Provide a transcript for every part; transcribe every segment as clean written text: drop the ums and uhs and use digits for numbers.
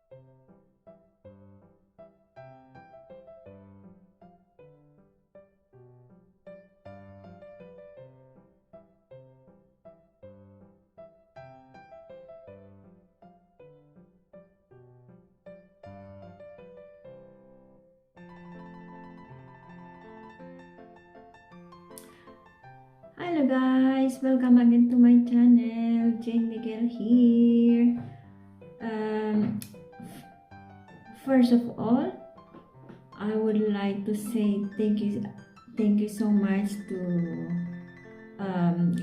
Hello guys, welcome again to my channel. Jane Miguel here. Um, First of all, I would like to say thank you so much to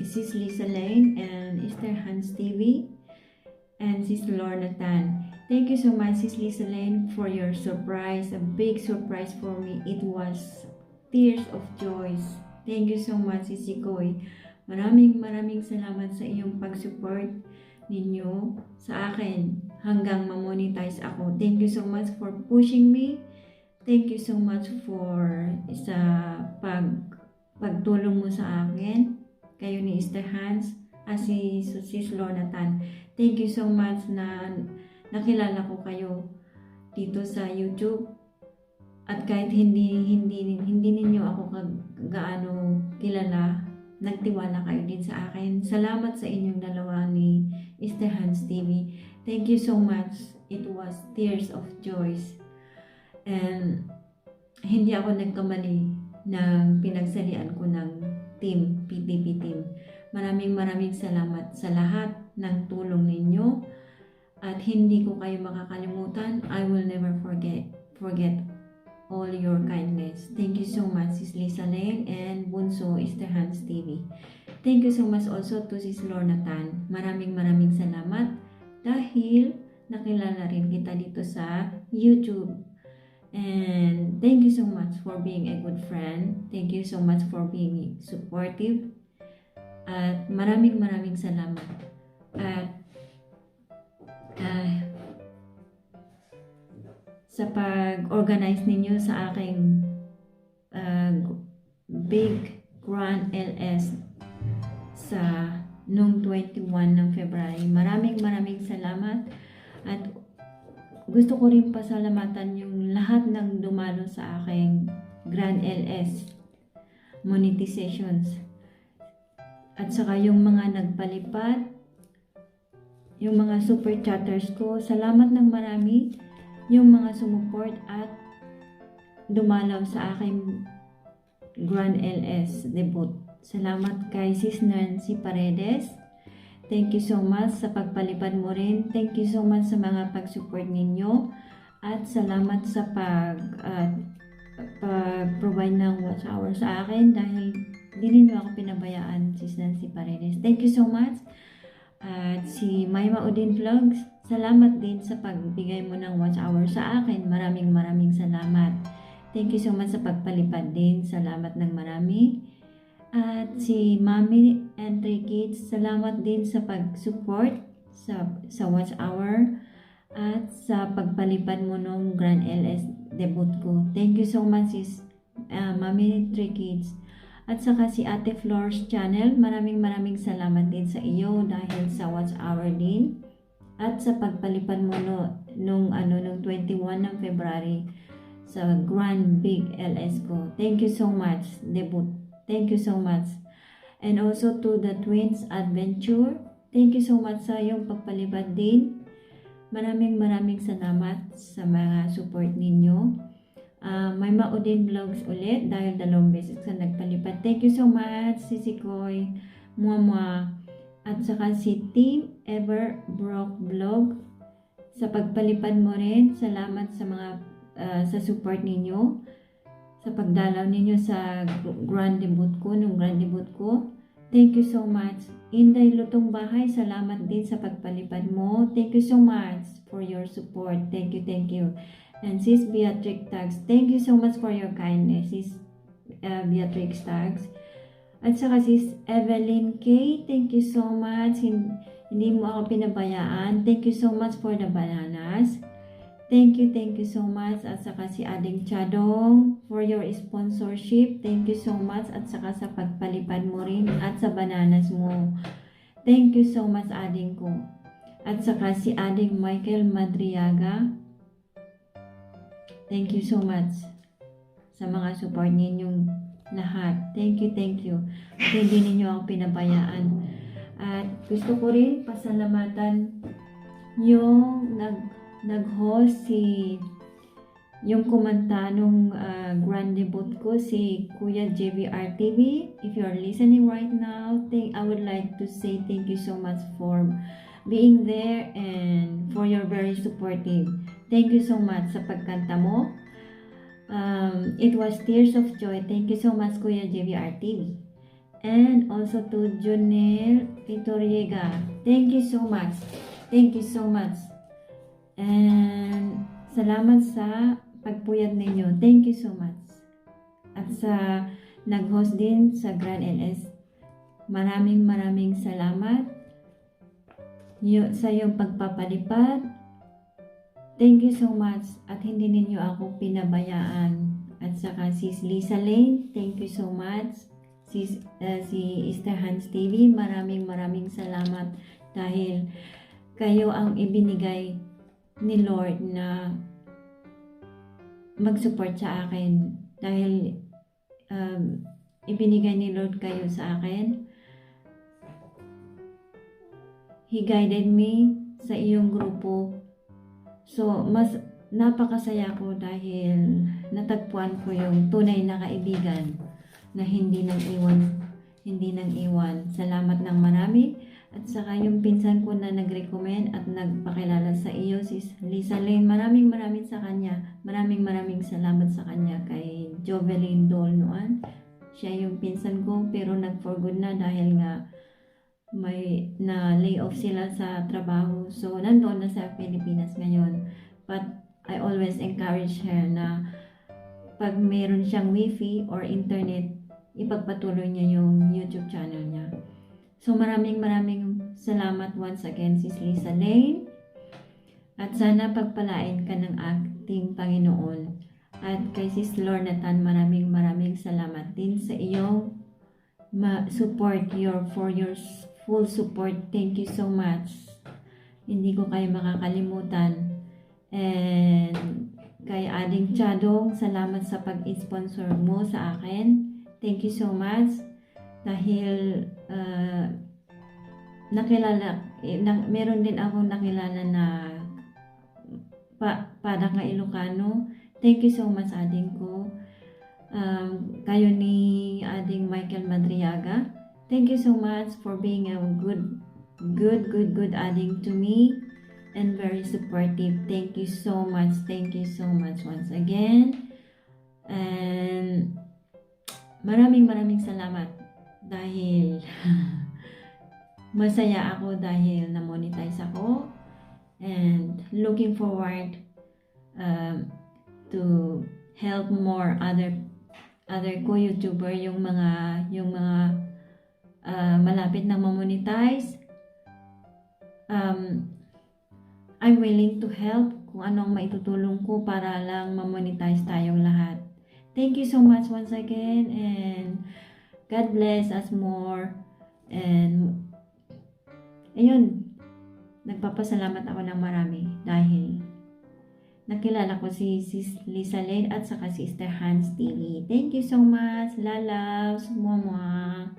Sis Lisa Lane and Esther Hans TV and Sis Lorna Tan. Thank you so much, Sis Lisa Lane, for your surprise, a big surprise for me. It was tears of joy. Thank you so much, Sisi Koy. Maraming salamat sa iyong pag-support ninyo sa akin hanggang ma-monetize ako. Thank you so much for pushing me. Thank you so much for sa pagtulong mo sa akin. Kayo ni Esther Hans at si Sis Lorna Tan. Thank you so much na nakilala ko kayo dito sa YouTube. At kahit hindi ninyo ako gaano kilala, nagtiwala kayo din sa akin. Salamat sa inyong dalawa ni Esther Hans TV. Thank you so much. It was tears of joy. And hindi ako nagkamali ng pinagsalian ko ng team, PTP team. Maraming salamat sa lahat ng tulong ninyo. At hindi ko kayo makakalimutan. I will never forget all your kindness. Thank you so much, Sis Lisa Leng and Bunso Esther Hans TV. Thank you so much also to Sis Lorna Tan. Maraming salamat dahil nakilala rin kita dito sa YouTube. And thank you so much for being a good friend. Thank you so much for being supportive. At maraming salamat. At sa pag-organize ninyo sa aking Big Grand LS sa noong 21 ng February. Maraming salamat at gusto ko rin pasalamatan yung lahat ng dumalo sa aking Grand LS monetizations at saka yung mga nagpalipad, yung mga super chatters ko. Salamat ng marami yung mga sumuport at dumalaw sa aking Grand LS debut. Salamat kay Sis Nancy Paredes. Thank you so much sa pagpalipad mo rin. Thank you so much sa mga pag-support ninyo. At salamat sa pag-provide ng watch hour sa akin dahil di ninyo ako pinabayaan, Sis Nancy Paredes. Thank you so much. At si Mayma Udin Vlogs, salamat din sa pagbigay mo ng watch hour sa akin. Maraming salamat. Thank you so much sa pagpalipad din. Salamat ng marami. At si Mami and 3 Kids, salamat din sa pag-support sa watch hour at sa pagpalipad mo ng Grand LS debut ko. Thank you so much, sis Mami 3 Kids. At saka si Ate Flor's channel, maraming salamat din sa iyo dahil sa watch hour din at sa pagpalipad mo nung 21 ng February sa Grand Big LS ko. Thank you so much, debut. Thank you so much. And also to the Twins Adventure, thank you so much sa iyong pagpalipad din. Maraming salamat sa mga support ninyo. May Maudin Vlogs ulit dahil 2 beses sa nagpalipad. Thank you so much, Sisi Koy, Muamua, at saka si Team Ever Broke Vlog. Sa pagpalipad mo rin, salamat sa mga sa support ninyo, sa pagdalaw ninyo sa grand debut ko, nung grand debut ko. Thank you so much. Inday Lutong Bahay, salamat din sa pagpalipad mo. Thank you so much for your support. Thank you. And Sis Beatrix Tags, thank you so much for your kindness, Sis Beatrix Tags. At saka Sis Evelyn K, thank you so much. Hindi mo ako pinabayaan. Thank you so much for the bananas. Thank you so much. At saka si Ading Chadong for your sponsorship. Thank you so much. At saka sa pagpalipad mo rin at sa bananas mo. Thank you so much, Ading ko. At saka si Ading Michael Madriaga. Thank you so much sa mga support ninyong lahat. Thank you, thank you. At hindi ninyo ako pinabayaan. At gusto ko rin pasalamatan yung nag-host yung kumanta nung grand debut ko, si Kuya JVR TV. If you're listening right now, I would like to say thank you so much for being there and for your very supportive. Thank you so much sa pagkanta mo. It was tears of joy. Thank you so much, Kuya JVR TV. And also to Junel Itoriega. Thank you so much. Thank you so much. And salamat sa pagpuyat ninyo. Thank you so much. At sa nag-host din sa Grand LS, maraming salamat sa iyong pagpapalipad. Thank you so much at hindi ninyo ako pinabayaan. At saka Sis Lisa Lane, thank you so much. Si Esther Hans TV, maraming salamat dahil kayo ang ibinigay ni Lord na mag-support sa akin, dahil ibinigay ni Lord kayo sa akin. He guided me sa iyong grupo. So, mas napakasaya ko dahil natagpuan ko yung tunay na kaibigan na hindi nang iwan. Salamat ng marami. At saka yung pinsan ko na nag-recommend at nagpakilala sa iyo, si Lisa Lane, maraming sa kanya. Maraming salamat sa kanya, kay Jovelyn Dolnoan. Siya yung pinsan ko pero nag-for good na dahil nga may na lay off sila sa trabaho. So, nandoon na sa Pilipinas ngayon. But I always encourage her na pag meron siyang wifi or internet, ipagpatuloy niya yung YouTube channel niya. So, maraming salamat once again, Sis Lisa Lane. At sana pagpalain ka ng ating Panginoon. At kay Sis Lorna Tan, maraming salamat din sa iyong support, for your full support. Thank you so much. Hindi ko kayo makakalimutan. And kay Ading Chadong, salamat sa pag-sponsor mo sa akin. Thank you so much. Dahil meron din akong nakilala na parang nga Ilocano. Thank you so much, Ading ko. Kayo ni Ading Michael Madriaga. Thank you so much for being a good Ading to me and very supportive. Thank you so much. Thank you so much once again. And maraming salamat dahil masaya ako dahil na-monetize ako, and looking forward to help more other co-YouTuber, yung mga malapit na ma-monetize. I'm willing to help kung anong maitutulong ko para lang ma-monetize tayong lahat. Thank you so much once again, and God bless us more. And ayun, nagpapasalamat ako ng marami dahil nakilala ko si Sis Lisa Lane at saka si Sister Hans TV. Thank you so much. Lalaws. Mwah.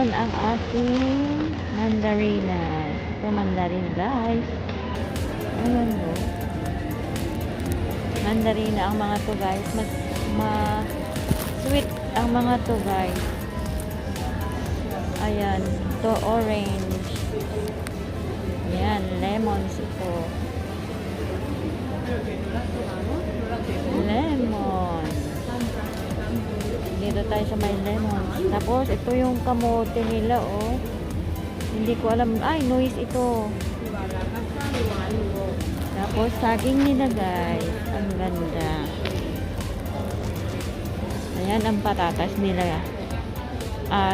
Ayan ang ating mandarina. Ito mandarin guys. Ayan o. Mandarina ang mga to guys. Sweet ang mga to guys. Ayan. Ito orange. Ayan. Lemons ito. Lemon. Dito tayo sa may lemon. Tapos, ito yung kamote nila, oh. Hindi ko alam. Ay, noise ito. Tapos, saging nila, guys. Ang ganda. Ayan, ang patatas nila.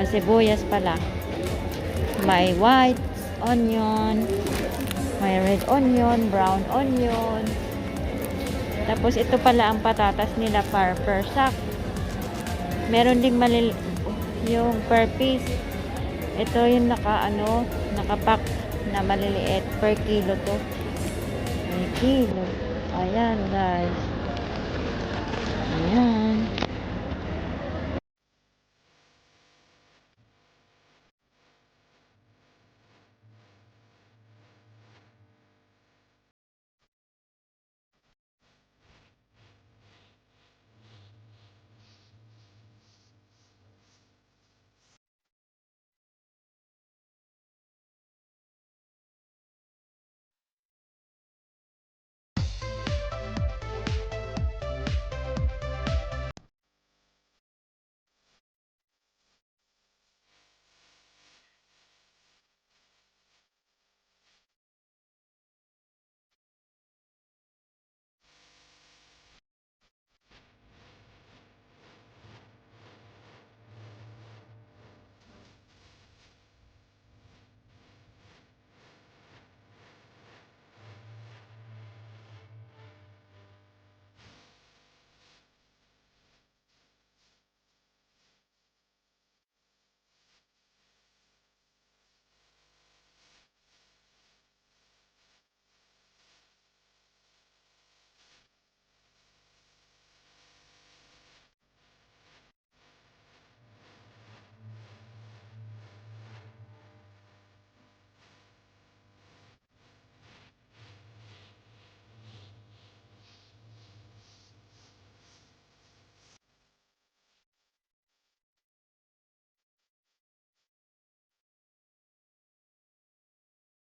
Sibuyas pala. May white onion. May red onion, brown onion. Tapos, ito pala ang patatas nila per sack. Meron ding yung per piece. Ito yung nakapack na maliliit. Per kilo to. Per kilo. Ayan, guys. Ayan.